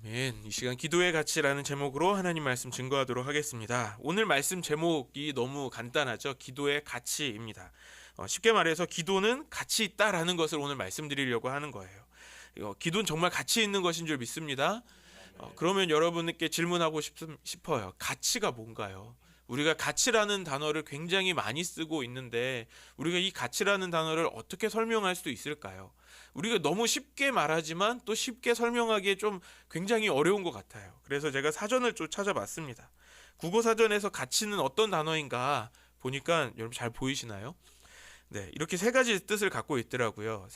아멘. 이 시간 기도의 가치라는 제목으로 하나님 말씀 증거하도록 하겠습니다. 오늘 말씀 제목이 너무 간단하죠. 기도의 가치입니다. 쉽게 말해서 기도는 가치 있다라는 것을 오늘 말씀드리려고 하는 거예요. 기도는 정말 가치 있는 것인 줄 믿습니다. 그러면 여러분께 질문하고 싶어요. 가치가 뭔가요? 우리가 가치라는 단어를 굉장히 많이 쓰고 있는데 우리가 이 가치라는 단어를 어떻게 설명할 수 있을까요? 우리가 너무 쉽게 말하지만 또 쉽게 설명하기에 좀 굉장히 어려운 것 같아요. 그래서 제가 사전을 좀 찾아봤습니다. 국어사전에서 가치는 어떤 단어인가 보니까 여러분 잘 보이시나요? 네, 이렇게 세 가지 뜻을 갖고 있더라고요.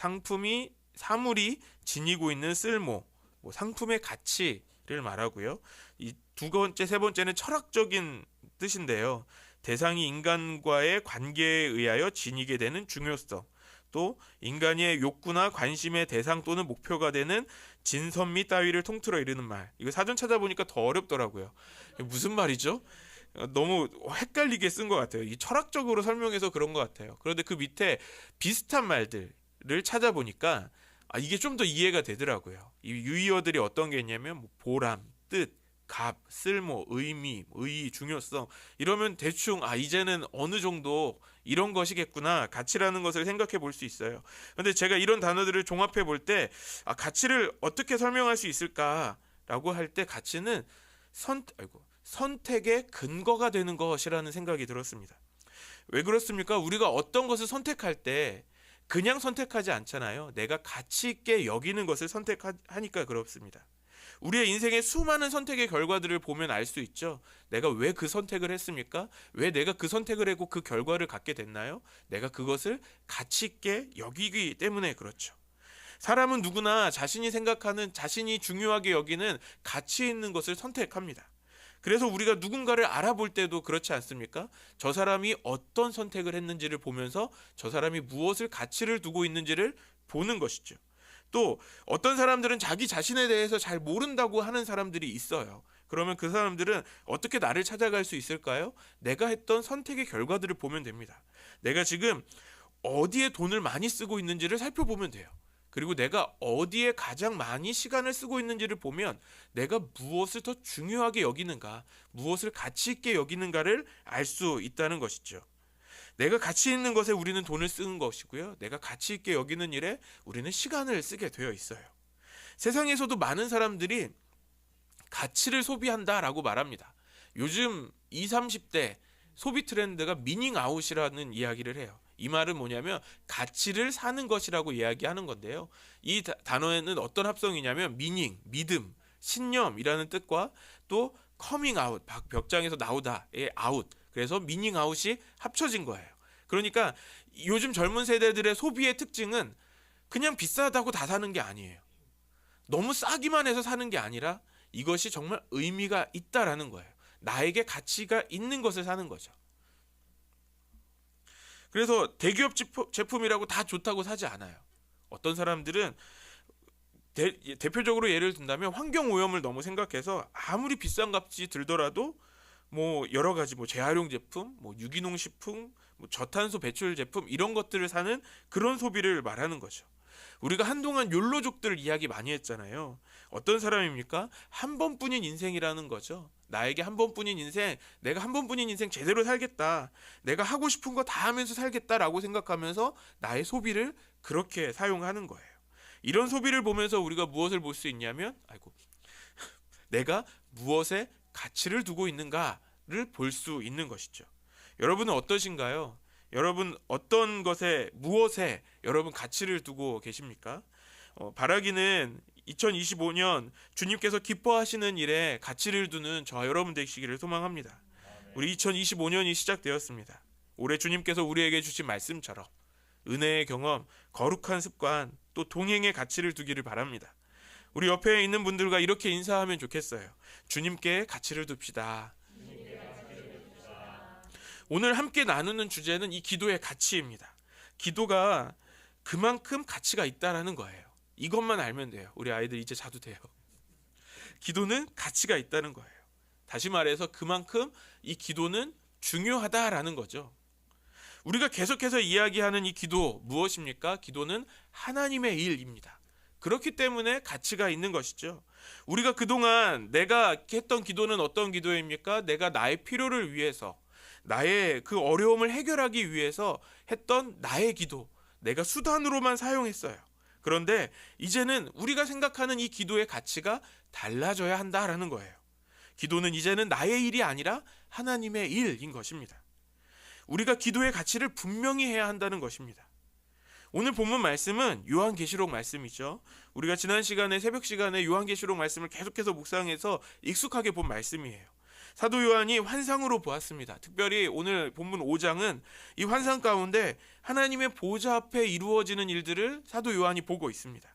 사물이 지니고 있는 쓸모, 상품의 가치를 말하고요. 이 두 번째, 세 번째는 철학적인 뜻인데요. 대상이 인간과의 관계에 의하여 지니게 되는 중요성, 또 인간의 욕구나 관심의 대상 또는 목표가 되는 진선 및 따위를 통틀어 이르는 말. 이거 사전 찾아보니까 더 어렵더라고요. 무슨 말이죠? 너무 헷갈리게 쓴 것 같아요. 이 철학적으로 설명해서 그런 것 같아요. 그런데 그 밑에 비슷한 말들을 찾아보니까 이게 좀 더 이해가 되더라고요. 이 유의어들이 어떤 게 있냐면 보람, 뜻, 값, 쓸모, 의미, 의의, 중요성 이러면 대충 이제는 어느 정도 이런 것이겠구나 가치라는 것을 생각해 볼 수 있어요. 그런데 제가 이런 단어들을 종합해 볼 때 가치를 어떻게 설명할 수 있을까라고 할 때 가치는 선택의 근거가 되는 것이라는 생각이 들었습니다. 왜 그렇습니까? 우리가 어떤 것을 선택할 때 그냥 선택하지 않잖아요. 내가 가치 있게 여기는 것을 선택하니까 그렇습니다. 우리의 인생의 수많은 선택의 결과들을 보면 알 수 있죠. 내가 왜 그 선택을 했습니까? 왜 내가 그 선택을 하고 그 결과를 갖게 됐나요? 내가 그것을 가치 있게 여기기 때문에 그렇죠. 사람은 누구나 자신이 생각하는, 자신이 중요하게 여기는 가치 있는 것을 선택합니다. 그래서 우리가 누군가를 알아볼 때도 그렇지 않습니까? 저 사람이 어떤 선택을 했는지를 보면서 저 사람이 무엇을 가치를 두고 있는지를 보는 것이죠. 또 어떤 사람들은 자기 자신에 대해서 잘 모른다고 하는 사람들이 있어요. 그러면 그 사람들은 어떻게 나를 찾아갈 수 있을까요? 내가 했던 선택의 결과들을 보면 됩니다. 내가 지금 어디에 돈을 많이 쓰고 있는지를 살펴보면 돼요. 그리고 내가 어디에 가장 많이 시간을 쓰고 있는지를 보면 내가 무엇을 더 중요하게 여기는가, 무엇을 가치 있게 여기는가를 알 수 있다는 것이죠. 내가 가치 있는 것에 우리는 돈을 쓰는 것이고요. 내가 가치 있게 여기는 일에 우리는 시간을 쓰게 되어 있어요. 세상에서도 많은 사람들이 가치를 소비한다라고 말합니다. 요즘 20, 30대 소비 트렌드가 미닝 아웃이라는 이야기를 해요. 이 말은 뭐냐면 가치를 사는 것이라고 이야기하는 건데요. 이 단어에는 어떤 합성이냐면 미닝, 믿음, 신념이라는 뜻과 또 커밍 아웃, 벽장에서 나오다의 아웃, 그래서 미닝 아웃이 합쳐진 거예요. 그러니까 요즘 젊은 세대들의 소비의 특징은 그냥 비싸다고 다 사는 게 아니에요. 너무 싸기만 해서 사는 게 아니라 이것이 정말 의미가 있다라는 거예요. 나에게 가치가 있는 것을 사는 거죠. 그래서 대기업 제품이라고 다 좋다고 사지 않아요. 어떤 사람들은 대표적으로 예를 든다면 환경오염을 너무 생각해서 아무리 비싼 값이 들더라도 여러 가지 재활용 제품, 유기농 식품, 저탄소 배출 제품 이런 것들을 사는 그런 소비를 말하는 거죠. 우리가 한동안 욜로족들 이야기 많이 했잖아요. 어떤 사람입니까? 한 번뿐인 인생이라는 거죠. 나에게 한 번뿐인 인생, 내가 한 번뿐인 인생 제대로 살겠다. 내가 하고 싶은 거 다 하면서 살겠다라고 생각하면서 나의 소비를 그렇게 사용하는 거예요. 이런 소비를 보면서 우리가 무엇을 볼 수 있냐면 내가 무엇에 가치를 두고 있는가를 볼 수 있는 것이죠. 여러분은 어떠신가요? 여러분 어떤 것에 무엇에 여러분 가치를 두고 계십니까? 바라기는 2025년 주님께서 기뻐하시는 일에 가치를 두는 저와 여러분 되시기를 소망합니다. 우리 2025년이 시작되었습니다. 올해 주님께서 우리에게 주신 말씀처럼 은혜의 경험, 거룩한 습관, 또 동행의 가치를 두기를 바랍니다. 우리 옆에 있는 분들과 이렇게 인사하면 좋겠어요. 주님께 가치를 둡시다. 오늘 함께 나누는 주제는 이 기도의 가치입니다. 기도가 그만큼 가치가 있다라는 거예요. 이것만 알면 돼요. 우리 아이들 이제 자도 돼요. 기도는 가치가 있다는 거예요. 다시 말해서 그만큼 이 기도는 중요하다라는 거죠. 우리가 계속해서 이야기하는 이 기도 무엇입니까? 기도는 하나님의 일입니다. 그렇기 때문에 가치가 있는 것이죠. 우리가 그동안 내가 했던 기도는 어떤 기도입니까? 내가 나의 필요를 위해서, 나의 그 어려움을 해결하기 위해서 했던 나의 기도, 내가 수단으로만 사용했어요. 그런데 이제는 우리가 생각하는 이 기도의 가치가 달라져야 한다라는 거예요. 기도는 이제는 나의 일이 아니라 하나님의 일인 것입니다. 우리가 기도의 가치를 분명히 해야 한다는 것입니다. 오늘 본문 말씀은 요한계시록 말씀이죠. 우리가 지난 시간에 새벽 시간에 요한계시록 말씀을 계속해서 묵상해서 익숙하게 본 말씀이에요. 사도 요한이 환상으로 보았습니다. 특별히 오늘 본문 5장은 이 환상 가운데 하나님의 보좌 앞에 이루어지는 일들을 사도 요한이 보고 있습니다.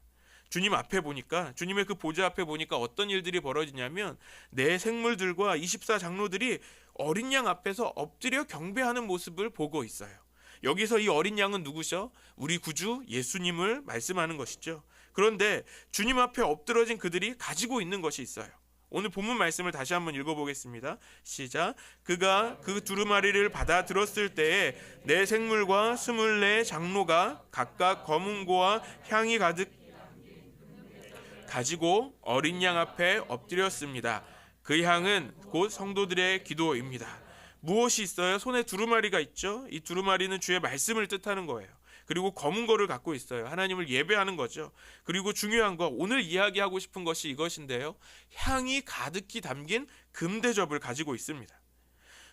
주님 앞에 보니까, 주님의 그 보좌 앞에 보니까 어떤 일들이 벌어지냐면 내 생물들과 24장로들이 어린 양 앞에서 엎드려 경배하는 모습을 보고 있어요. 여기서 이 어린 양은 누구셔? 우리 구주 예수님을 말씀하는 것이죠. 그런데 주님 앞에 엎드러진 그들이 가지고 있는 것이 있어요. 오늘 본문 말씀을 다시 한번 읽어보겠습니다. 시작. 그가 그 두루마리를 받아 들었을 때에 내 생물과 24 장로가 각각 검은고와 향이 가득 가지고 어린 양 앞에 엎드렸습니다. 그 향은 곧 성도들의 기도입니다. 무엇이 있어요? 손에 두루마리가 있죠. 이 두루마리는 주의 말씀을 뜻하는 거예요. 그리고 검은 거를 갖고 있어요. 하나님을 예배하는 거죠. 그리고 중요한 거, 오늘 이야기하고 싶은 것이 이것인데요. 향이 가득히 담긴 금대접을 가지고 있습니다.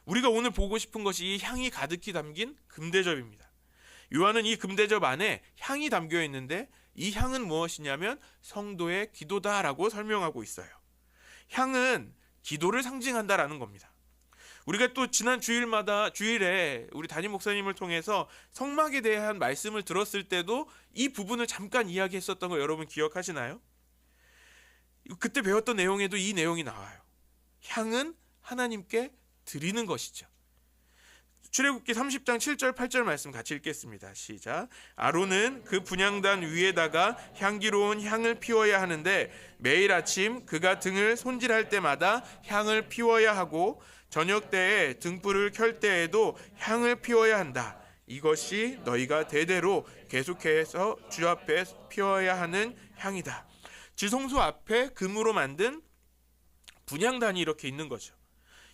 우리가 오늘 보고 싶은 것이 이 향이 가득히 담긴 금대접입니다. 요한은 이 금대접 안에 향이 담겨 있는데 이 향은 무엇이냐면 성도의 기도다라고 설명하고 있어요. 향은 기도를 상징한다라는 겁니다. 우리가 또 지난 주일에 우리 담임 목사님을 통해서 성막에 대한 말씀을 들었을 때도 이 부분을 잠깐 이야기했었던 거 여러분 기억하시나요? 그때 배웠던 내용에도 이 내용이 나와요. 향은 하나님께 드리는 것이죠. 출애굽기 30장 7절 8절 말씀 같이 읽겠습니다. 시작. 아론은 그 분향단 위에다가 향기로운 향을 피워야 하는데 매일 아침 그가 등을 손질할 때마다 향을 피워야 하고 저녁 때에 등불을 켤 때에도 향을 피워야 한다. 이것이 너희가 대대로 계속해서 주 앞에 피워야 하는 향이다. 지성소 앞에 금으로 만든 분향단이 이렇게 있는 거죠.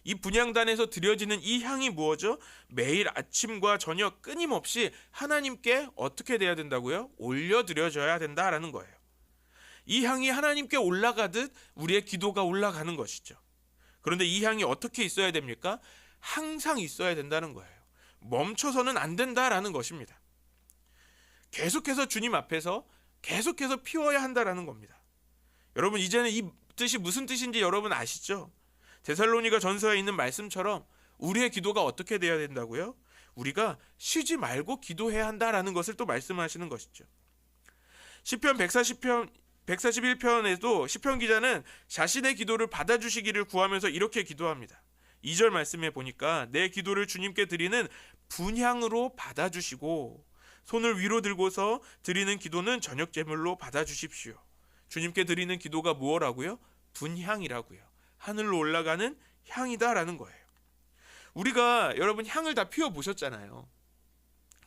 이 분향단에서 드려지는 이 향이 무엇이죠? 매일 아침과 저녁 끊임없이 하나님께 어떻게 돼야 된다고요? 올려드려져야 된다라는 거예요. 이 향이 하나님께 올라가듯 우리의 기도가 올라가는 것이죠. 그런데 이 향이 어떻게 있어야 됩니까? 항상 있어야 된다는 거예요. 멈춰서는 안 된다라는 것입니다. 계속해서 주님 앞에서 계속해서 피워야 한다라는 겁니다. 여러분 이제는 이 뜻이 무슨 뜻인지 여러분 아시죠? 데살로니가 전서에 있는 말씀처럼 우리의 기도가 어떻게 돼야 된다고요? 우리가 쉬지 말고 기도해야 한다라는 것을 또 말씀하시는 것이죠. 시편 141편에도 시편 기자는 자신의 기도를 받아주시기를 구하면서 이렇게 기도합니다. 2절 말씀에 보니까 내 기도를 주님께 드리는 분향으로 받아주시고 손을 위로 들고서 드리는 기도는 저녁 제물로 받아주십시오. 주님께 드리는 기도가 무엇라고요? 분향이라고요. 하늘로 올라가는 향이다라는 거예요. 우리가 여러분 향을 다 피워보셨잖아요.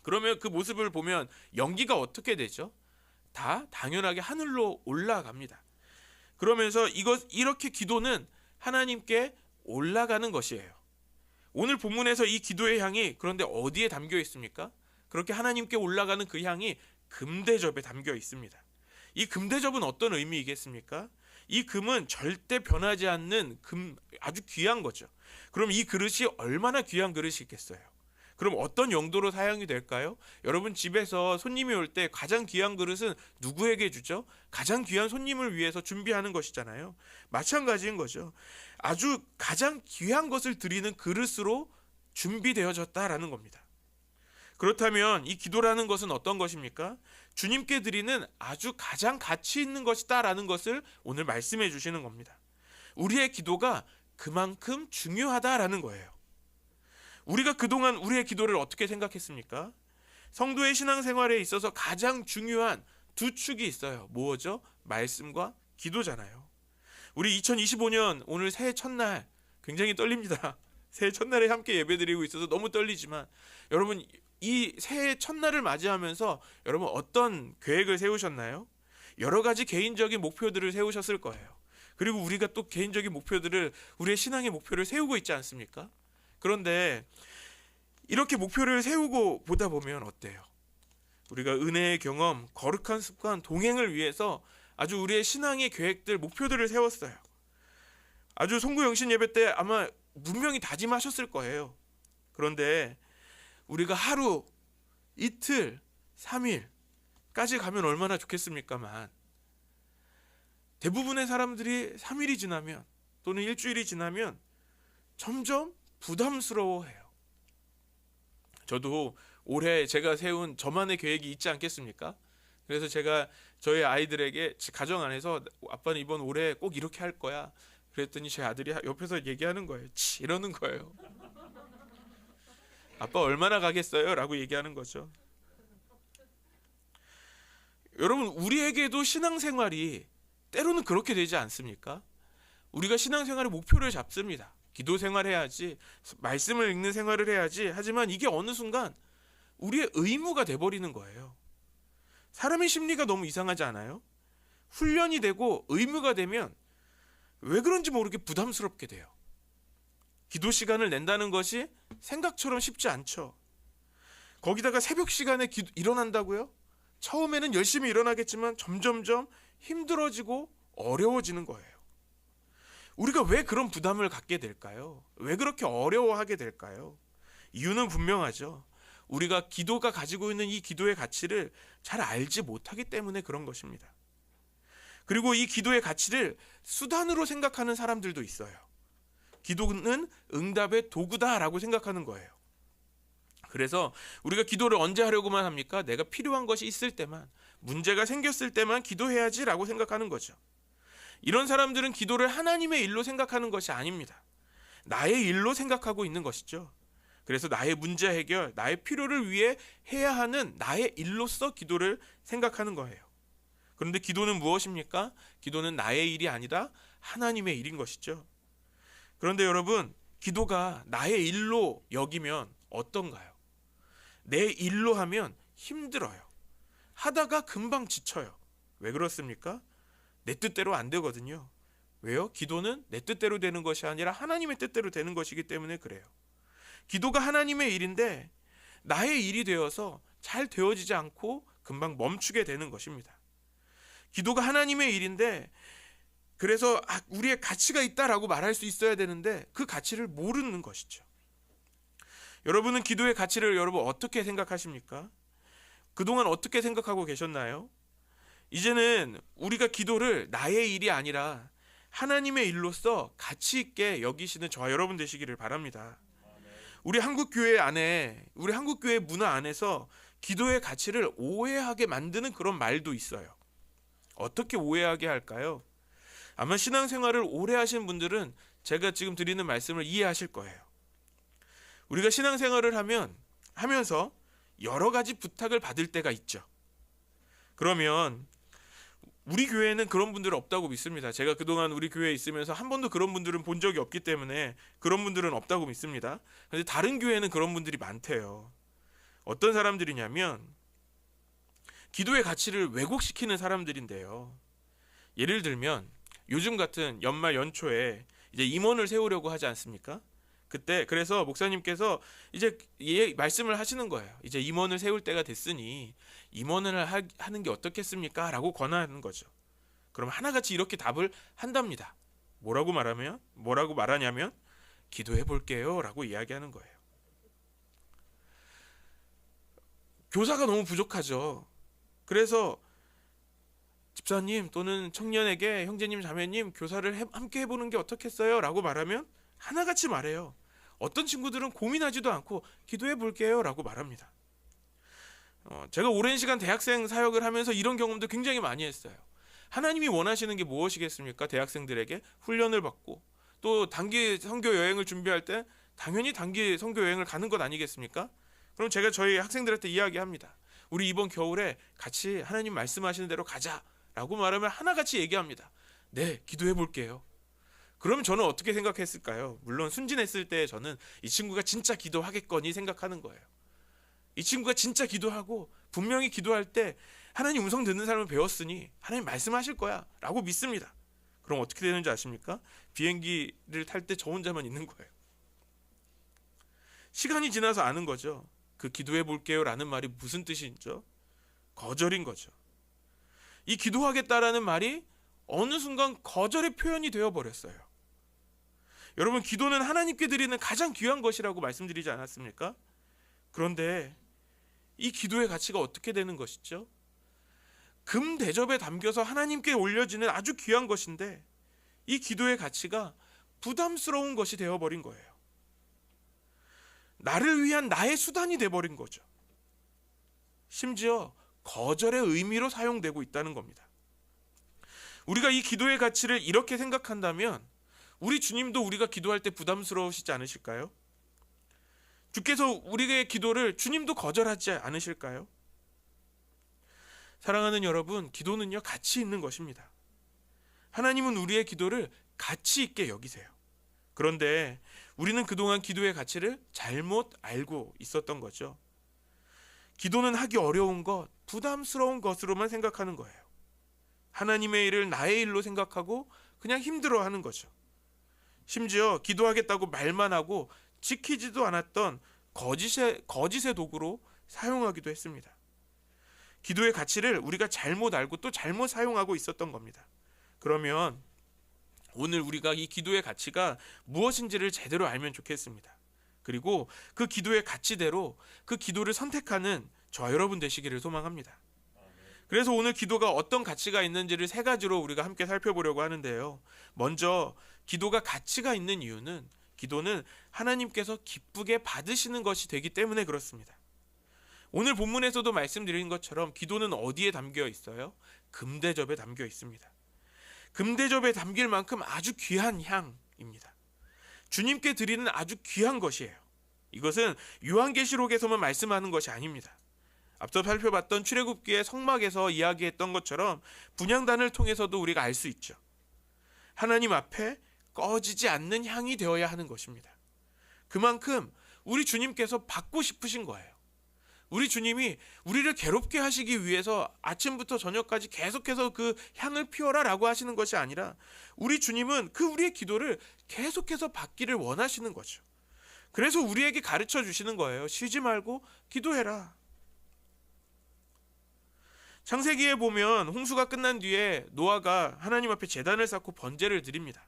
그러면 그 모습을 보면 연기가 어떻게 되죠? 다 당연하게 하늘로 올라갑니다. 그러면서 이렇게 기도는 하나님께 올라가는 것이에요. 오늘 본문에서 이 기도의 향이 그런데 어디에 담겨 있습니까? 그렇게 하나님께 올라가는 그 향이 금대접에 담겨 있습니다. 이 금대접은 어떤 의미이겠습니까? 이 금은 절대 변하지 않는 아주 귀한 거죠. 그럼 이 그릇이 얼마나 귀한 그릇이겠어요? 그럼 어떤 용도로 사용이 될까요? 여러분 집에서 손님이 올 때 가장 귀한 그릇은 누구에게 주죠? 가장 귀한 손님을 위해서 준비하는 것이잖아요. 마찬가지인 거죠. 아주 가장 귀한 것을 드리는 그릇으로 준비되어졌다라는 겁니다. 그렇다면 이 기도라는 것은 어떤 것입니까? 주님께 드리는 아주 가장 가치 있는 것이다라는 것을 오늘 말씀해 주시는 겁니다. 우리의 기도가 그만큼 중요하다라는 거예요. 우리가 그동안 우리의 기도를 어떻게 생각했습니까? 성도의 신앙생활에 있어서 가장 중요한 두 축이 있어요. 뭐죠? 말씀과 기도잖아요. 우리 2025년 오늘 새해 첫날 굉장히 떨립니다. 새해 첫날에 함께 예배드리고 있어서 너무 떨리지만 여러분 이 새해 첫날을 맞이하면서 여러분 어떤 계획을 세우셨나요? 여러 가지 개인적인 목표들을 세우셨을 거예요. 그리고 우리가 또 개인적인 목표들을, 우리의 신앙의 목표를 세우고 있지 않습니까? 그런데 이렇게 목표를 세우고 보다 보면 어때요? 우리가 은혜의 경험, 거룩한 습관, 동행을 위해서 아주 우리의 신앙의 계획들, 목표들을 세웠어요. 아주 송구영신 예배 때 아마 분명히 다짐하셨을 거예요. 그런데 우리가 하루, 이틀, 3일까지 가면 얼마나 좋겠습니까만, 대부분의 사람들이 3일이 지나면 또는 일주일이 지나면 점점 부담스러워해요. 저도 올해 제가 세운 저만의 계획이 있지 않겠습니까? 그래서 제가 저희 아이들에게 가정 안에서 아빠는 이번 올해 꼭 이렇게 할 거야. 그랬더니 제 아들이 옆에서 얘기하는 거예요. 치, 이러는 거예요. 아빠 얼마나 가겠어요? 라고 얘기하는 거죠. 여러분, 우리에게도 신앙생활이 때로는 그렇게 되지 않습니까? 우리가 신앙생활의 목표를 잡습니다. 기도 생활해야지, 말씀을 읽는 생활을 해야지. 하지만 이게 어느 순간 우리의 의무가 돼버리는 거예요. 사람의 심리가 너무 이상하지 않아요? 훈련이 되고 의무가 되면 왜 그런지 모르게 부담스럽게 돼요. 기도 시간을 낸다는 것이 생각처럼 쉽지 않죠. 거기다가 새벽 시간에 일어난다고요? 처음에는 열심히 일어나겠지만 점점점 힘들어지고 어려워지는 거예요. 우리가 왜 그런 부담을 갖게 될까요? 왜 그렇게 어려워하게 될까요? 이유는 분명하죠. 우리가 기도가 가지고 있는 이 기도의 가치를 잘 알지 못하기 때문에 그런 것입니다. 그리고 이 기도의 가치를 수단으로 생각하는 사람들도 있어요. 기도는 응답의 도구다라고 생각하는 거예요. 그래서 우리가 기도를 언제 하려고만 합니까? 내가 필요한 것이 있을 때만, 문제가 생겼을 때만 기도해야지라고 생각하는 거죠. 이런 사람들은 기도를 하나님의 일로 생각하는 것이 아닙니다. 나의 일로 생각하고 있는 것이죠. 그래서 나의 문제 해결, 나의 필요를 위해 해야 하는 나의 일로서 기도를 생각하는 거예요. 그런데 기도는 무엇입니까? 기도는 나의 일이 아니라 하나님의 일인 것이죠. 그런데 여러분, 기도가 나의 일로 여기면 어떤가요? 내 일로 하면 힘들어요. 하다가 금방 지쳐요. 왜 그렇습니까? 내 뜻대로 안 되거든요. 왜요? 기도는 내 뜻대로 되는 것이 아니라 하나님의 뜻대로 되는 것이기 때문에 그래요. 기도가 하나님의 일인데 나의 일이 되어서 잘 되어지지 않고 금방 멈추게 되는 것입니다. 기도가 하나님의 일인데, 그래서 우리의 가치가 있다라고 말할 수 있어야 되는데 그 가치를 모르는 것이죠. 여러분은 기도의 가치를 어떻게 생각하십니까? 그동안 어떻게 생각하고 계셨나요? 이제는 우리가 기도를 나의 일이 아니라 하나님의 일로서 가치 있게 여기시는 저와 여러분 되시기를 바랍니다. 우리 한국교회 안에, 우리 한국교회 문화 안에서 기도의 가치를 오해하게 만드는 그런 말도 있어요. 어떻게 오해하게 할까요? 아마 신앙생활을 오래 하신 분들은 제가 지금 드리는 말씀을 이해하실 거예요. 우리가 신앙생활을 하면서 여러 가지 부탁을 받을 때가 있죠. 그러면 우리 교회는 그런 분들은 없다고 믿습니다. 제가 그동안 우리 교회에 있으면서 한 번도 그런 분들은 본 적이 없기 때문에 그런 분들은 없다고 믿습니다. 그런데 다른 교회는 그런 분들이 많대요. 어떤 사람들이냐면 기도의 가치를 왜곡시키는 사람들인데요. 예를 들면 요즘 같은 연말 연초에 이제 임원을 세우려고 하지 않습니까? 그래서 목사님께서 이제 말씀을 하시는 거예요. 이제 임원을 세울 때가 됐으니 임원을 하는 게 어떻겠습니까? 라고 권하는 거죠. 그럼 하나같이 이렇게 답을 한답니다. 뭐라고 말하냐면 기도해 볼게요 라고 이야기하는 거예요. 교사가 너무 부족하죠. 그래서 집사님 또는 청년에게 형제님 자매님 교사를 함께 해보는 게 어떻겠어요? 라고 말하면 하나같이 말해요. 어떤 친구들은 고민하지도 않고 기도해 볼게요 라고 말합니다. 제가 오랜 시간 대학생 사역을 하면서 이런 경험도 굉장히 많이 했어요. 하나님이 원하시는 게 무엇이겠습니까? 대학생들에게 훈련을 받고 또 단기 선교 여행을 준비할 때 당연히 단기 선교 여행을 가는 것 아니겠습니까? 그럼 제가 저희 학생들한테 이야기합니다. 우리 이번 겨울에 같이 하나님 말씀하시는 대로 가자라고 말하면 하나같이 얘기합니다. 네, 기도해 볼게요. 그럼 저는 어떻게 생각했을까요? 물론 순진했을 때 저는 이 친구가 진짜 기도하겠거니 생각하는 거예요. 이 친구가 진짜 기도하고 분명히 기도할 때 하나님 음성 듣는 사람을 배웠으니 하나님 말씀하실 거야 라고 믿습니다. 그럼 어떻게 되는지 아십니까? 비행기를 탈 때 저 혼자만 있는 거예요. 시간이 지나서 아는 거죠. 그 기도해 볼게요 라는 말이 무슨 뜻인죠? 거절인 거죠. 이 기도하겠다라는 말이 어느 순간 거절의 표현이 되어버렸어요. 여러분, 기도는 하나님께 드리는 가장 귀한 것이라고 말씀드리지 않았습니까? 그런데 이 기도의 가치가 어떻게 되는 것이죠? 금 대접에 담겨서 하나님께 올려지는 아주 귀한 것인데 이 기도의 가치가 부담스러운 것이 되어버린 거예요. 나를 위한 나의 수단이 되어버린 거죠. 심지어 거절의 의미로 사용되고 있다는 겁니다. 우리가 이 기도의 가치를 이렇게 생각한다면 우리 주님도 우리가 기도할 때 부담스러우시지 않으실까요? 주께서 우리의 기도를 주님도 거절하지 않으실까요? 사랑하는 여러분, 기도는요, 가치 있는 것입니다. 하나님은 우리의 기도를 가치 있게 여기세요. 그런데 우리는 그동안 기도의 가치를 잘못 알고 있었던 거죠. 기도는 하기 어려운 것, 부담스러운 것으로만 생각하는 거예요. 하나님의 일을 나의 일로 생각하고 그냥 힘들어하는 거죠. 심지어 기도하겠다고 말만 하고 지키지도 않았던 거짓의 도구로 사용하기도 했습니다. 기도의 가치를 우리가 잘못 알고 또 잘못 사용하고 있었던 겁니다. 그러면 오늘 우리가 이 기도의 가치가 무엇인지를 제대로 알면 좋겠습니다. 그리고 그 기도의 가치대로 그 기도를 선택하는 저와 여러분 되시기를 소망합니다. 그래서 오늘 기도가 어떤 가치가 있는지를 세 가지로 우리가 함께 살펴보려고 하는데요. 먼저 기도가 가치가 있는 이유는 기도는 하나님께서 기쁘게 받으시는 것이 되기 때문에 그렇습니다. 오늘 본문에서도 말씀드린 것처럼 기도는 어디에 담겨 있어요? 금대접에 담겨 있습니다. 금대접에 담길 만큼 아주 귀한 향입니다. 주님께 드리는 아주 귀한 것이에요. 이것은 요한계시록에서만 말씀하는 것이 아닙니다. 앞서 살펴봤던 출애굽기의 성막에서 이야기했던 것처럼 분향단을 통해서도 우리가 알 수 있죠. 하나님 앞에 꺼지지 않는 향이 되어야 하는 것입니다. 그만큼 우리 주님께서 받고 싶으신 거예요. 우리 주님이 우리를 괴롭게 하시기 위해서 아침부터 저녁까지 계속해서 그 향을 피워라 라고 하시는 것이 아니라 우리 주님은 그 우리의 기도를 계속해서 받기를 원하시는 거죠. 그래서 우리에게 가르쳐 주시는 거예요. 쉬지 말고 기도해라. 창세기에 보면 홍수가 끝난 뒤에 노아가 하나님 앞에 제단을 쌓고 번제를 드립니다.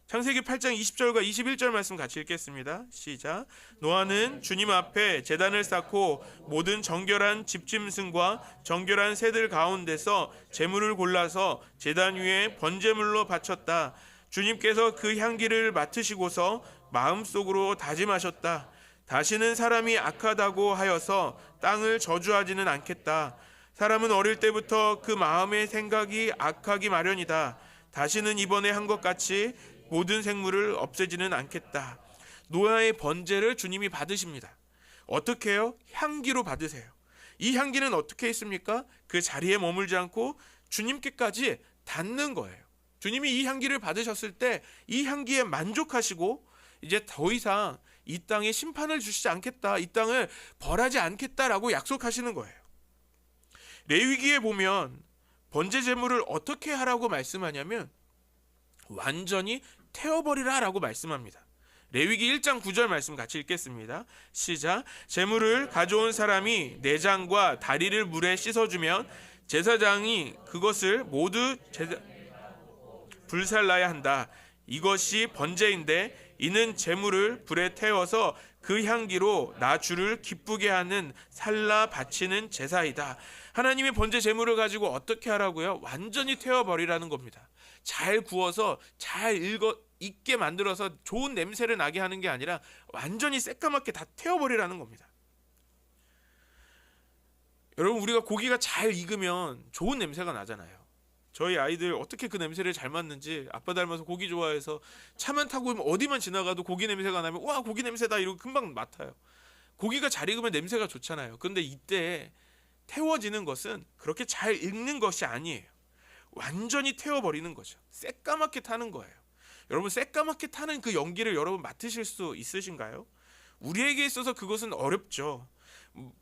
창세기 8장 20절과 21절 말씀 같이 읽겠습니다. 시작. 노아는 주님 앞에 제단을 쌓고 모든 정결한 집짐승과 정결한 새들 가운데서 제물을 골라서 제단 위에 번제물로 바쳤다. 주님께서 그 향기를 맡으시고서 마음속으로 다짐하셨다. 다시는 사람이 악하다고 하여서 땅을 저주하지는 않겠다. 사람은 어릴 때부터 그 마음의 생각이 악하기 마련이다. 다시는 이번에 한 것 같이 모든 생물을 없애지는 않겠다. 노아의 번제를 주님이 받으십니다. 어떻게 해요? 향기로 받으세요. 이 향기는 어떻게 있습니까? 그 자리에 머물지 않고 주님께까지 닿는 거예요. 주님이 이 향기를 받으셨을 때 이 향기에 만족하시고 이제 더 이상 이 땅에 심판을 주시지 않겠다, 이 땅을 벌하지 않겠다라고 약속하시는 거예요. 레위기에 보면 번제 제물을 어떻게 하라고 말씀하냐면 완전히 태워버리라 라고 말씀합니다. 레위기 1장 9절 말씀 같이 읽겠습니다. 시작. 제물을 가져온 사람이 내장과 다리를 물에 씻어주면 제사장이 그것을 모두 불살라야 한다. 이것이 번제인데 이는 제물을 불에 태워서 그 향기로 나 주를 기쁘게 하는 살라 바치는 제사이다. 하나님의 번제 제물을 가지고 어떻게 하라고요? 완전히 태워버리라는 겁니다. 잘 구워서 잘 익게 만들어서 좋은 냄새를 나게 하는 게 아니라 완전히 새까맣게 다 태워버리라는 겁니다. 여러분, 우리가 고기가 잘 익으면 좋은 냄새가 나잖아요. 저희 아이들 어떻게 그 냄새를 잘 맡는지, 아빠 닮아서 고기 좋아해서 차만 타고 어디만 지나가도 고기 냄새가 나면 와, 고기 냄새다 이러고 금방 맡아요. 고기가 잘 익으면 냄새가 좋잖아요. 그런데 이때 태워지는 것은 그렇게 잘 익는 것이 아니에요. 완전히 태워버리는 거죠. 새까맣게 타는 거예요. 여러분, 새까맣게 타는 그 연기를 여러분 맡으실 수 있으신가요? 우리에게 있어서 그것은 어렵죠.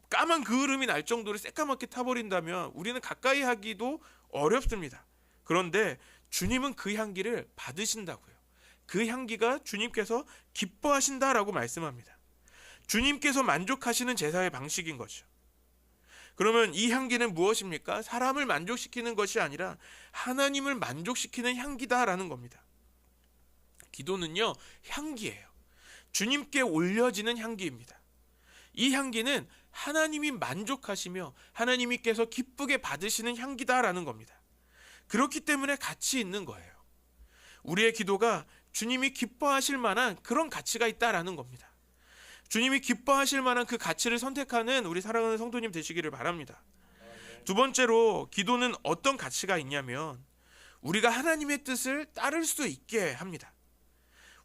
까만 그을음이 날 정도로 새까맣게 타버린다면 우리는 가까이 하기도 어렵습니다. 그런데 주님은 그 향기를 받으신다고요. 그 향기가 주님께서 기뻐하신다라고 말씀합니다. 주님께서 만족하시는 제사의 방식인 거죠. 그러면 이 향기는 무엇입니까? 사람을 만족시키는 것이 아니라 하나님을 만족시키는 향기다라는 겁니다. 기도는요, 향기예요. 주님께 올려지는 향기입니다. 이 향기는 하나님이 만족하시며 하나님께서 기쁘게 받으시는 향기다라는 겁니다. 그렇기 때문에 가치 있는 거예요. 우리의 기도가 주님이 기뻐하실 만한 그런 가치가 있다라는 겁니다. 주님이 기뻐하실 만한 그 가치를 선택하는 우리 사랑하는 성도님 되시기를 바랍니다. 두 번째로 기도는 어떤 가치가 있냐면 우리가 하나님의 뜻을 따를 수 있게 합니다.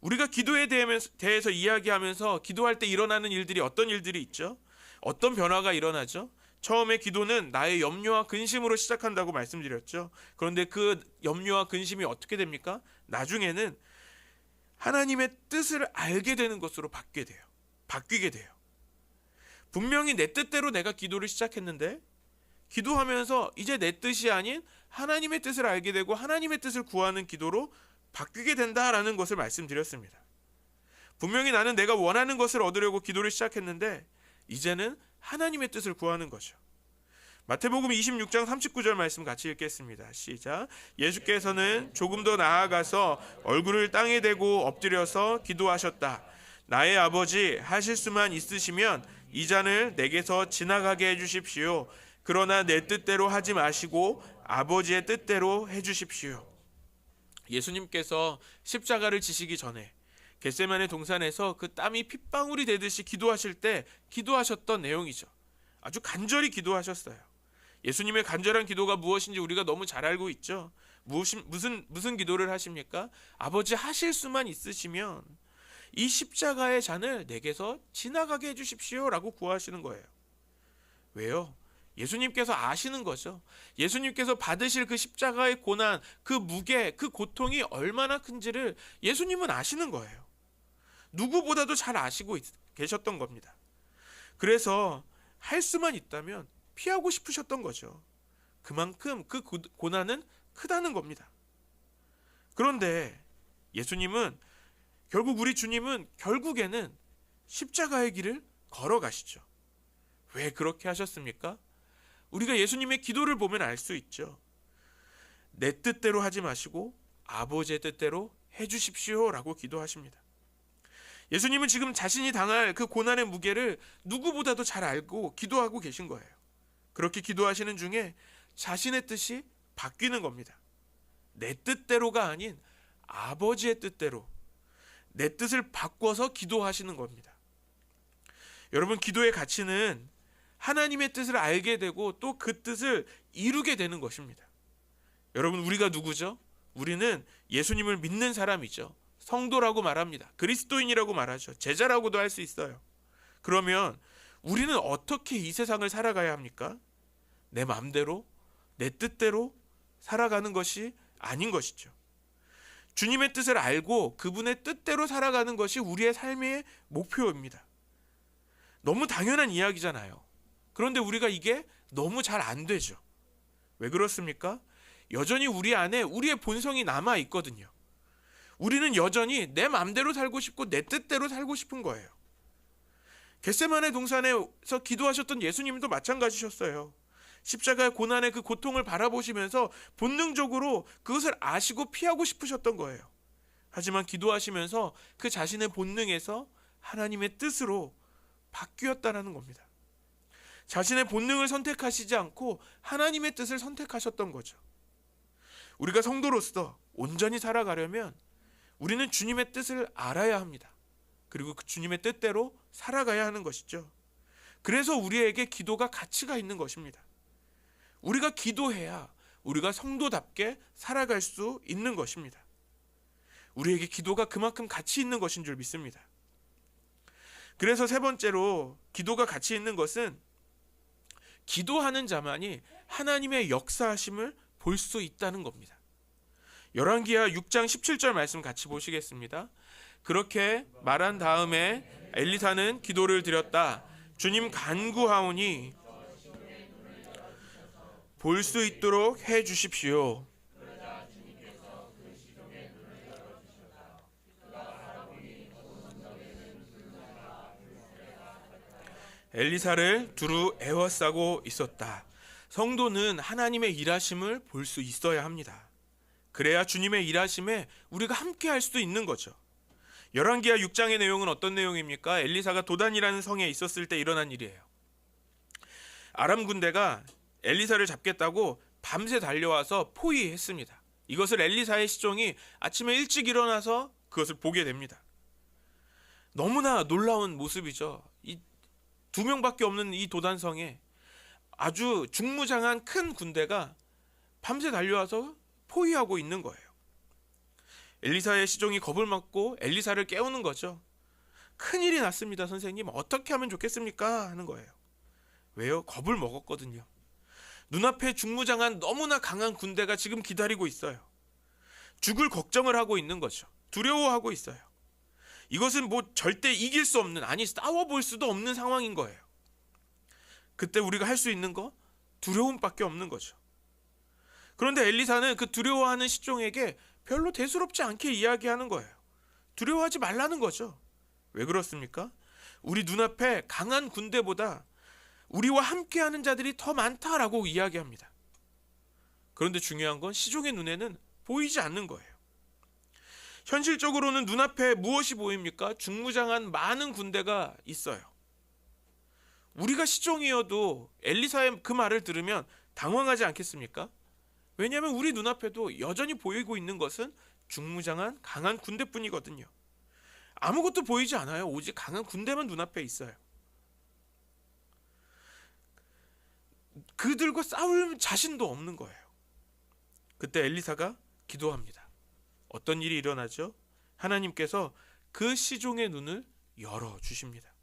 우리가 기도에 대해서 이야기하면서 기도할 때 일어나는 일들이 어떤 일들이 있죠? 어떤 변화가 일어나죠? 처음에 기도는 나의 염려와 근심으로 시작한다고 말씀드렸죠. 그런데 그 염려와 근심이 어떻게 됩니까? 나중에는 하나님의 뜻을 알게 되는 것으로 바뀌게 돼요. 분명히 내 뜻대로 내가 기도를 시작했는데 기도하면서 이제 내 뜻이 아닌 하나님의 뜻을 알게 되고 하나님의 뜻을 구하는 기도로 바뀌게 된다라는 것을 말씀드렸습니다. 분명히 나는 내가 원하는 것을 얻으려고 기도를 시작했는데 이제는 하나님의 뜻을 구하는 거죠. 마태복음 26장 39절 말씀 같이 읽겠습니다. 시작. 예수께서는 조금 더 나아가서 얼굴을 땅에 대고 엎드려서 기도하셨다. 나의 아버지, 하실 수만 있으시면 이 잔을 내게서 지나가게 해주십시오. 그러나 내 뜻대로 하지 마시고 아버지의 뜻대로 해주십시오. 예수님께서 십자가를 지시기 전에 겟세마네 동산에서 그 땀이 핏방울이 되듯이 기도하실 때 기도하셨던 내용이죠. 아주 간절히 기도하셨어요. 예수님의 간절한 기도가 무엇인지 우리가 너무 잘 알고 있죠. 무슨 기도를 하십니까? 아버지, 하실 수만 있으시면 이 십자가의 잔을 내게서 지나가게 해주십시오 라고 구하시는 거예요. 왜요? 예수님께서 아시는 거죠. 예수님께서 받으실 그 십자가의 고난, 그 무게, 그 고통이 얼마나 큰지를 예수님은 아시는 거예요. 누구보다도 잘 아시고 계셨던 겁니다. 그래서 할 수만 있다면 피하고 싶으셨던 거죠. 그만큼 그 고난은 크다는 겁니다. 그런데 우리 주님은 결국에는 십자가의 길을 걸어가시죠. 왜 그렇게 하셨습니까? 우리가 예수님의 기도를 보면 알 수 있죠. 내 뜻대로 하지 마시고 아버지의 뜻대로 해주십시오 라고 기도하십니다. 예수님은 지금 자신이 당할 그 고난의 무게를 누구보다도 잘 알고 기도하고 계신 거예요. 그렇게 기도하시는 중에 자신의 뜻이 바뀌는 겁니다. 내 뜻대로가 아닌 아버지의 뜻대로, 내 뜻을 바꿔서 기도하시는 겁니다. 여러분, 기도의 가치는 하나님의 뜻을 알게 되고 또 그 뜻을 이루게 되는 것입니다. 여러분, 우리가 누구죠? 우리는 예수님을 믿는 사람이죠. 성도라고 말합니다. 그리스도인이라고 말하죠. 제자라고도 할 수 있어요. 그러면 우리는 어떻게 이 세상을 살아가야 합니까? 내 마음대로, 내 뜻대로 살아가는 것이 아닌 것이죠. 주님의 뜻을 알고 그분의 뜻대로 살아가는 것이 우리의 삶의 목표입니다. 너무 당연한 이야기잖아요. 그런데 우리가 이게 너무 잘 안 되죠. 왜 그렇습니까? 여전히 우리 안에 우리의 본성이 남아 있거든요. 우리는 여전히 내 마음대로 살고 싶고 내 뜻대로 살고 싶은 거예요. 겟세마네 동산에서 기도하셨던 예수님도 마찬가지셨어요. 십자가의 고난의 그 고통을 바라보시면서 본능적으로 그것을 아시고 피하고 싶으셨던 거예요. 하지만 기도하시면서 그 자신의 본능에서 하나님의 뜻으로 바뀌었다는 겁니다. 자신의 본능을 선택하시지 않고 하나님의 뜻을 선택하셨던 거죠. 우리가 성도로서 온전히 살아가려면 우리는 주님의 뜻을 알아야 합니다. 그리고 그 주님의 뜻대로 살아가야 하는 것이죠. 그래서 우리에게 기도가 가치가 있는 것입니다. 우리가 기도해야 우리가 성도답게 살아갈 수 있는 것입니다. 우리에게 기도가 그만큼 가치 있는 것인 줄 믿습니다. 그래서 세 번째로 기도가 가치 있는 것은 기도하는 자만이 하나님의 역사하심을 볼 수 있다는 겁니다. 열왕기하 6장 17절 말씀 같이 보시겠습니다. 그렇게 말한 다음에 엘리사는 기도를 드렸다. 주님 간구하오니 볼 수 있도록 해 주십시오. 엘리사를 두루 애워싸고 있었다. 성도는 하나님의 일하심을 볼 수 있어야 합니다. 그래야 주님의 일하심에 우리가 함께 할 수도 있는 거죠. 열왕기하 6장의 내용은 어떤 내용입니까? 엘리사가 도단이라는 성에 있었을 때 일어난 일이에요. 아람 군대가 엘리사를 잡겠다고 밤새 달려와서 포위했습니다. 이것을 엘리사의 시종이 아침에 일찍 일어나서 그것을 보게 됩니다. 너무나 놀라운 모습이죠. 이 2명밖에 없는 이 도단성에 아주 중무장한 큰 군대가 밤새 달려와서 포위하고 있는 거예요. 엘리사의 시종이 겁을 먹고 엘리사를 깨우는 거죠. 큰일이 났습니다, 선생님. 어떻게 하면 좋겠습니까? 하는 거예요. 왜요? 겁을 먹었거든요. 눈앞에 중무장한 너무나 강한 군대가 지금 기다리고 있어요. 죽을 걱정을 하고 있는 거죠. 두려워하고 있어요. 이것은 뭐 절대 이길 수 없는, 아니 싸워볼 수도 없는 상황인 거예요. 그때 우리가 할 수 있는 거 두려움밖에 없는 거죠. 그런데 엘리사는 그 두려워하는 시종에게 별로 대수롭지 않게 이야기하는 거예요. 두려워하지 말라는 거죠. 왜 그렇습니까? 우리 눈앞에 강한 군대보다 우리와 함께하는 자들이 더 많다라고 이야기합니다. 그런데 중요한 건 시종의 눈에는 보이지 않는 거예요. 현실적으로는 눈앞에 무엇이 보입니까? 중무장한 많은 군대가 있어요. 우리가 시종이어도 엘리사의 그 말을 들으면 당황하지 않겠습니까? 왜냐하면 우리 눈앞에도 여전히 보이고 있는 것은 중무장한 강한 군대뿐이거든요. 아무것도 보이지 않아요. 오직 강한 군대만 눈앞에 있어요. 그들과 싸울 자신도 없는 거예요. 그때 엘리사가 기도합니다. 어떤 일이 일어나죠? 하나님께서 그 시종의 눈을 열어주십니다.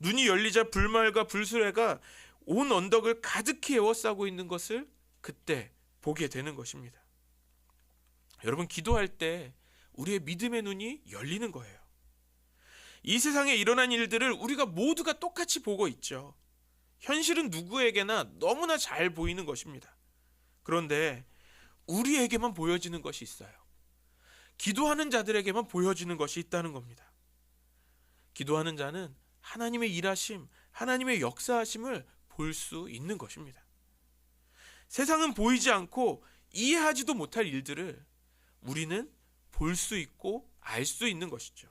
눈이 열리자 불말과 불수레가 온 언덕을 가득히 에워싸고 있는 것을 그때 보게 되는 것입니다. 여러분, 기도할 때 우리의 믿음의 눈이 열리는 거예요. 이 세상에 일어난 일들을 우리가 모두가 똑같이 보고 있죠. 현실은 누구에게나 너무나 잘 보이는 것입니다. 그런데 우리에게만 보여지는 것이 있어요. 기도하는 자들에게만 보여지는 것이 있다는 겁니다. 기도하는 자는 하나님의 일하심, 하나님의 역사하심을 볼 수 있는 것입니다. 세상은 보이지 않고 이해하지도 못할 일들을 우리는 볼 수 있고 알 수 있는 것이죠.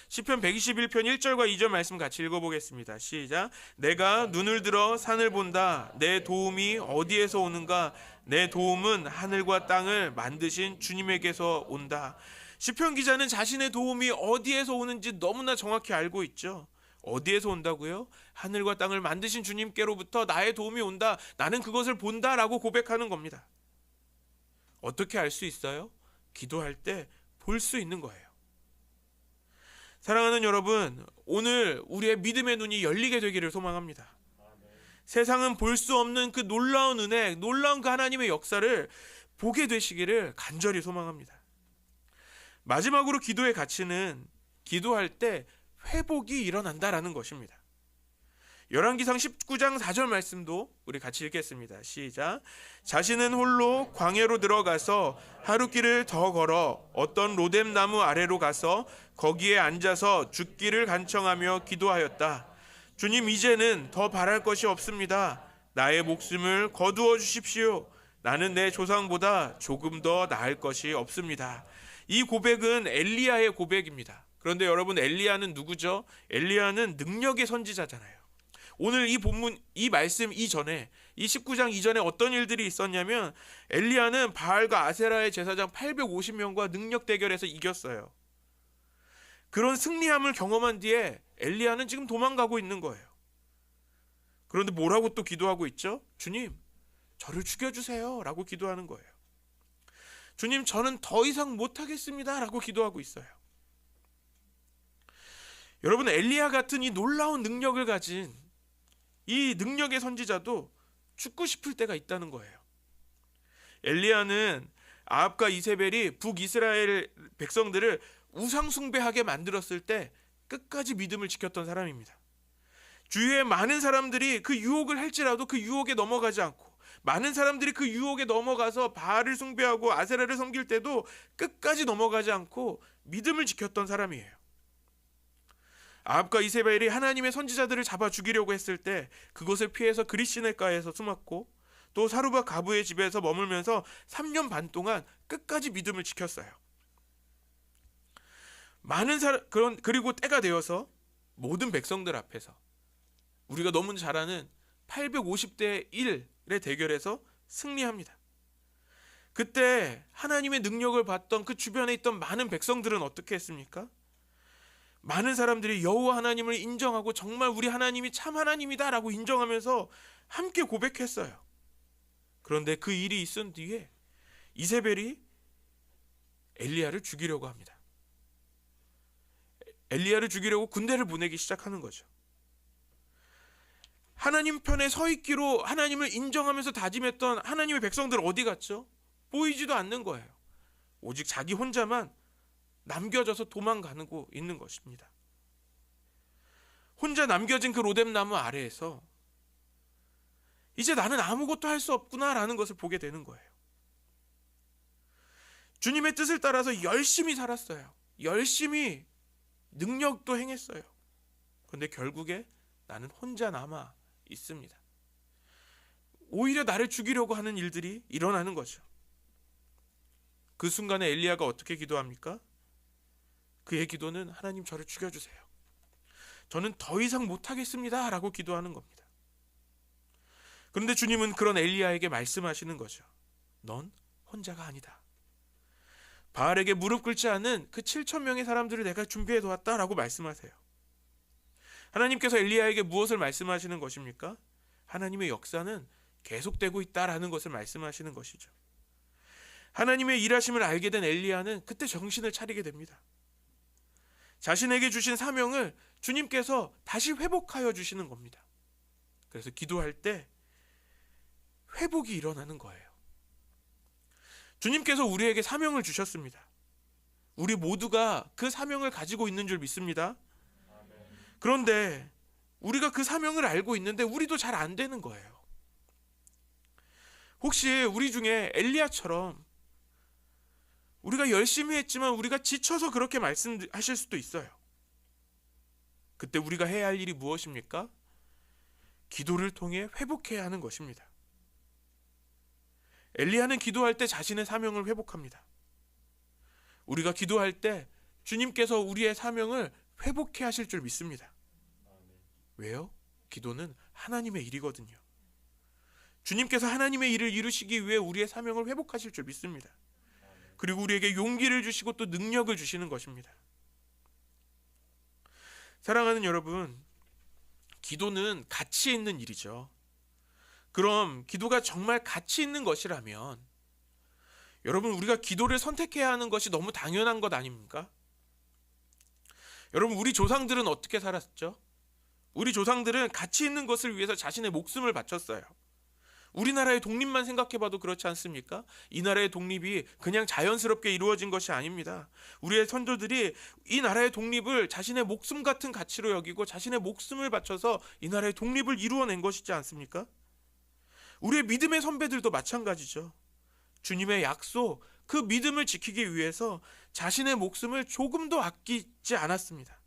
시편 121편 1절과 2절 말씀 같이 읽어보겠습니다. 시작. 내가 눈을 들어 산을 본다. 내 도움이 어디에서 오는가? 내 도움은 하늘과 땅을 만드신 주님에게서 온다. 시편 기자는 자신의 도움이 어디에서 오는지 너무나 정확히 알고 있죠. 어디에서 온다고요? 하늘과 땅을 만드신 주님께로부터 나의 도움이 온다. 나는 그것을 본다라고 고백하는 겁니다. 어떻게 알 수 있어요? 기도할 때 볼 수 있는 거예요. 사랑하는 여러분, 오늘 우리의 믿음의 눈이 열리게 되기를 소망합니다. 세상은 볼 수 없는 그 놀라운 은혜, 놀라운 그 하나님의 역사를 보게 되시기를 간절히 소망합니다. 마지막으로 기도의 가치는 기도할 때 회복이 일어난다라는 것입니다. 열왕기상 19장 4절 말씀도 우리 같이 읽겠습니다. 시작. 자신은 홀로 광야로 들어가서 하루 길을 더 걸어 어떤 로뎀 나무 아래로 가서 거기에 앉아서 죽기를 간청하며 기도하였다. 주님, 이제는 더 바랄 것이 없습니다. 나의 목숨을 거두어 주십시오. 나는 내 조상보다 조금 더 나을 것이 없습니다. 이 고백은 엘리야의 고백입니다. 그런데 여러분, 엘리야는 누구죠? 엘리야는 능력의 선지자잖아요. 오늘 이 본문, 이 말씀 이전에, 이 19장 이전에 어떤 일들이 있었냐면 엘리야는 바알과 아세라의 제사장 850명과 능력 대결에서 이겼어요. 그런 승리함을 경험한 뒤에 엘리야는 지금 도망가고 있는 거예요. 그런데 뭐라고 또 기도하고 있죠? 주님, 저를 죽여주세요 라고 기도하는 거예요. 주님, 저는 더 이상 못하겠습니다 라고 기도하고 있어요. 여러분, 엘리야 같은 이 놀라운 능력을 가진 이 능력의 선지자도 죽고 싶을 때가 있다는 거예요. 엘리야는 아합과 이세벨이 북이스라엘 백성들을 우상 숭배하게 만들었을 때 끝까지 믿음을 지켰던 사람입니다. 주위에 많은 사람들이 그 유혹을 할지라도 그 유혹에 넘어가지 않고, 많은 사람들이 그 유혹에 넘어가서 바알을 숭배하고 아세라를 섬길 때도 끝까지 넘어가지 않고 믿음을 지켰던 사람이에요. 아합과 이세벨이 하나님의 선지자들을 잡아 죽이려고 했을 때 그곳을 피해서 그릿시네가에서 숨었고, 또 사루밧 가부의 집에서 머물면서 3년 반 동안 끝까지 믿음을 지켰어요. 그리고 때가 되어서 모든 백성들 앞에서 우리가 너무 잘 아는 850대 1의 대결에서 승리합니다. 그때 하나님의 능력을 봤던 그 주변에 있던 많은 백성들은 어떻게 했습니까? 많은 사람들이 여호와 하나님을 인정하고 정말 우리 하나님이 참 하나님이다라고 인정하면서 함께 고백했어요. 그런데 그 일이 있은 뒤에 이세벨이 엘리야를 죽이려고 합니다. 엘리야를 죽이려고 군대를 보내기 시작하는 거죠. 하나님 편에 서 있기로 하나님을 인정하면서 다짐했던 하나님의 백성들 어디 갔죠? 보이지도 않는 거예요. 오직 자기 혼자만 남겨져서 도망가고 있는 것입니다. 혼자 남겨진 그 로뎀나무 아래에서 이제 나는 아무것도 할 수 없구나라는 것을 보게 되는 거예요. 주님의 뜻을 따라서 열심히 살았어요. 열심히 능력도 행했어요. 그런데 결국에 나는 혼자 남아 있습니다. 오히려 나를 죽이려고 하는 일들이 일어나는 거죠. 그 순간에 엘리야가 어떻게 기도합니까? 그의 기도는 하나님 저를 죽여주세요. 저는 더 이상 못하겠습니다 라고 기도하는 겁니다. 그런데 주님은 그런 엘리야에게 말씀하시는 거죠. 넌 혼자가 아니다. 바알에게 무릎 꿇지 않은 그 7,000명의 사람들을 내가 준비해 두었다라고 말씀하세요. 하나님께서 엘리야에게 무엇을 말씀하시는 것입니까? 하나님의 역사는 계속되고 있다라는 것을 말씀하시는 것이죠. 하나님의 일하심을 알게 된 엘리야는 그때 정신을 차리게 됩니다. 자신에게 주신 사명을 주님께서 다시 회복하여 주시는 겁니다. 그래서 기도할 때 회복이 일어나는 거예요. 주님께서 우리에게 사명을 주셨습니다. 우리 모두가 그 사명을 가지고 있는 줄 믿습니다. 그런데 우리가 그 사명을 알고 있는데 우리도 잘 안 되는 거예요. 혹시 우리 중에 엘리야처럼 우리가 열심히 했지만 우리가 지쳐서 그렇게 말씀하실 수도 있어요. 그때 우리가 해야 할 일이 무엇입니까? 기도를 통해 회복해야 하는 것입니다. 엘리야는 기도할 때 자신의 사명을 회복합니다. 우리가 기도할 때 주님께서 우리의 사명을 회복해 하실 줄 믿습니다. 왜요? 기도는 하나님의 일이거든요. 주님께서 하나님의 일을 이루시기 위해 우리의 사명을 회복하실 줄 믿습니다. 그리고 우리에게 용기를 주시고 또 능력을 주시는 것입니다. 사랑하는 여러분, 기도는 가치 있는 일이죠. 그럼 기도가 정말 가치 있는 것이라면 여러분, 우리가 기도를 선택해야 하는 것이 너무 당연한 것 아닙니까? 여러분, 우리 조상들은 어떻게 살았죠? 우리 조상들은 가치 있는 것을 위해서 자신의 목숨을 바쳤어요. 우리나라의 독립만 생각해봐도 그렇지 않습니까? 이 나라의 독립이 그냥 자연스럽게 이루어진 것이 아닙니다. 우리의 선조들이 이 나라의 독립을 자신의 목숨 같은 가치로 여기고 자신의 목숨을 바쳐서 이 나라의 독립을 이루어낸 것이지 않습니까? 우리의 믿음의 선배들도 마찬가지죠. 주님의 약속, 그 믿음을 지키기 위해서 자신의 목숨을 조금도 아끼지 않았습니다.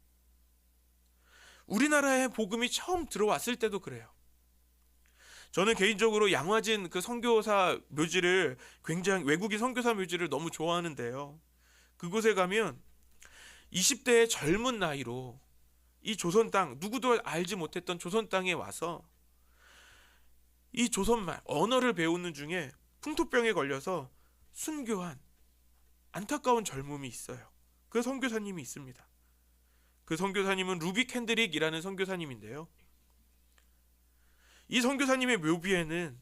우리나라에 복음이 처음 들어왔을 때도 그래요. 저는 개인적으로 양화진 그 선교사 묘지를 굉장히, 외국인 선교사 묘지를 너무 좋아하는데요. 그곳에 가면 20대의 젊은 나이로 이 조선 땅, 누구도 알지 못했던 조선 땅에 와서 이 조선말, 언어를 배우는 중에 풍토병에 걸려서 순교한 안타까운 젊음이 있어요. 그 선교사님이 있습니다. 그 선교사님은 루비 캔드릭이라는 선교사님인데요. 이 선교사님의 묘비에는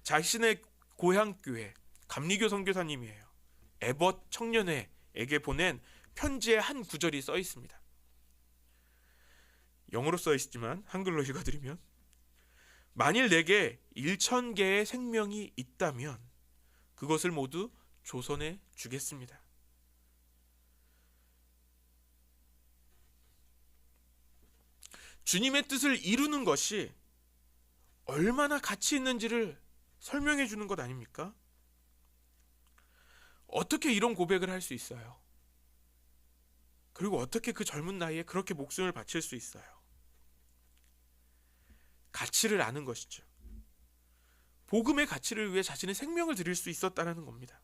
자신의 고향교회 감리교 선교사님이에요. 에벗 청년회에게 보낸 편지의 한 구절이 써 있습니다. 영어로 써 있지만 한글로 읽어드리면, 만일 내게 1,000개의 생명이 있다면 그것을 모두 조선에 주겠습니다. 주님의 뜻을 이루는 것이 얼마나 가치 있는지를 설명해 주는 것 아닙니까? 어떻게 이런 고백을 할 수 있어요? 그리고 어떻게 그 젊은 나이에 그렇게 목숨을 바칠 수 있어요? 가치를 아는 것이죠. 복음의 가치를 위해 자신의 생명을 드릴 수 있었다는 겁니다.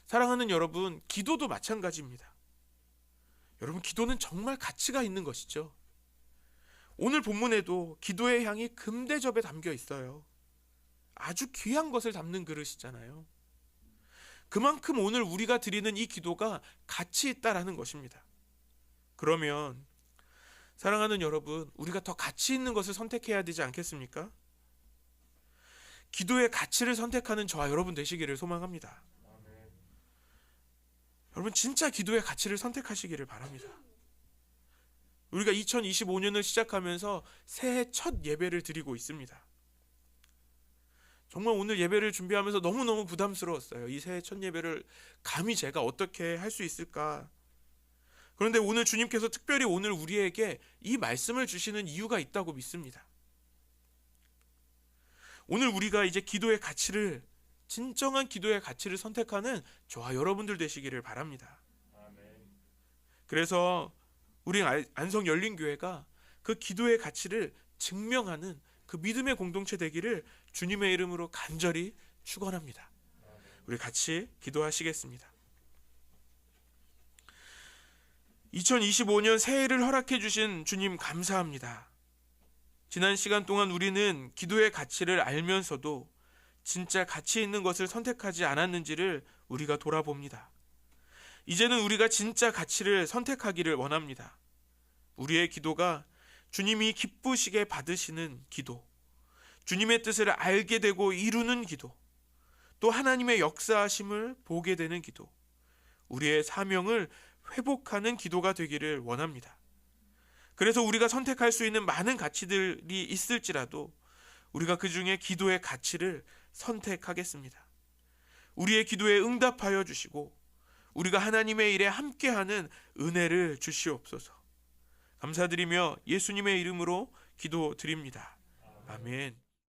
사랑하는 여러분, 기도도 마찬가지입니다. 여러분, 기도는 정말 가치가 있는 것이죠. 오늘 본문에도 기도의 향이 금대접에 담겨 있어요. 아주 귀한 것을 담는 그릇이잖아요. 그만큼 오늘 우리가 드리는 이 기도가 가치 있다라는 것입니다. 그러면 사랑하는 여러분, 우리가 더 가치 있는 것을 선택해야 되지 않겠습니까? 기도의 가치를 선택하는 저와 여러분 되시기를 소망합니다. 여러분, 진짜 기도의 가치를 선택하시기를 바랍니다. 우리가 2025년을 시작하면서 새해 첫 예배를 드리고 있습니다. 정말 오늘 예배를 준비하면서 너무너무 부담스러웠어요. 이 새해 첫 예배를 감히 제가 어떻게 할 수 있을까? 그런데 오늘 주님께서 특별히 오늘 우리에게 이 말씀을 주시는 이유가 있다고 믿습니다. 오늘 우리가 이제 기도의 가치를, 진정한 기도의 가치를 선택하는 저와 여러분들 되시기를 바랍니다. 그래서 우리 안성 열린교회가 그 기도의 가치를 증명하는 그 믿음의 공동체 되기를 주님의 이름으로 간절히 축원합니다. 우리 같이 기도하시겠습니다. 2025년 새해를 허락해 주신 주님 감사합니다. 지난 시간 동안 우리는 기도의 가치를 알면서도 진짜 가치 있는 것을 선택하지 않았는지를 우리가 돌아봅니다. 이제는 우리가 진짜 가치를 선택하기를 원합니다. 우리의 기도가 주님이 기쁘시게 받으시는 기도, 주님의 뜻을 알게 되고 이루는 기도, 또 하나님의 역사하심을 보게 되는 기도, 우리의 사명을 회복하는 기도가 되기를 원합니다. 그래서 우리가 선택할 수 있는 많은 가치들이 있을지라도 우리가 그 중에 기도의 가치를 선택하겠습니다. 우리의 기도에 응답하여 주시고 우리가 하나님의 일에 함께하는 은혜를 주시옵소서. 감사드리며 예수님의 이름으로 기도드립니다. 아멘.